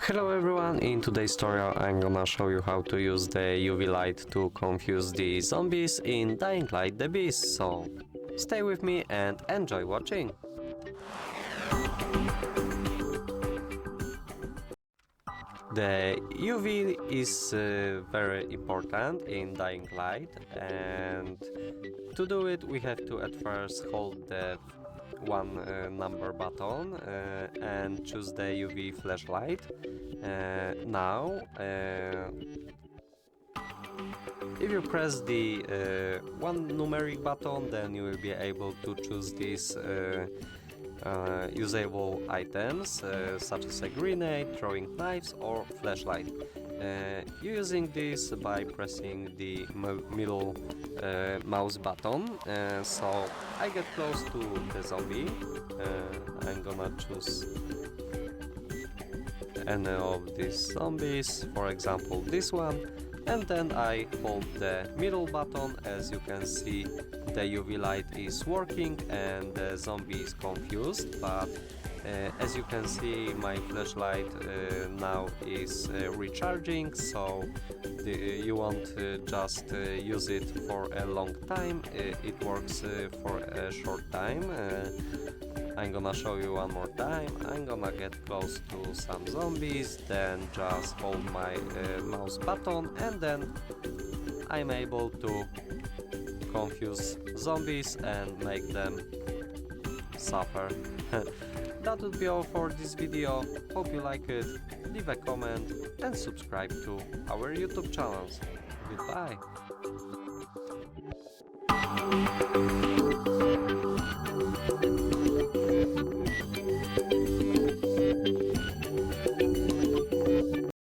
Hello everyone, in today's tutorial I'm gonna show you how to use the UV light to confuse the zombies in Dying Light the Beast, so stay with me and enjoy watching! The UV is very important in Dying Light, and to do it we have to at first hold the number button and choose the UV flashlight. Now if you press the one numeric button, then you will be able to choose these usable items such as a grenade, throwing knives or flashlight. Using this by pressing the middle mouse button, so I get close to the zombie. I'm gonna choose any of these zombies, for example this one, and then I hold the middle button. As you can see, the UV light is working and the zombie is confused, but as you can see, my flashlight now is recharging, so you won't just use it for a long time, it works for a short time. I'm gonna show you one more time. I'm gonna get close to some zombies, then just hold my mouse button, and then I'm able to confuse zombies and make them suffer. That would be all for this video. Hope you like it. Leave a comment and subscribe to our YouTube channels. Goodbye.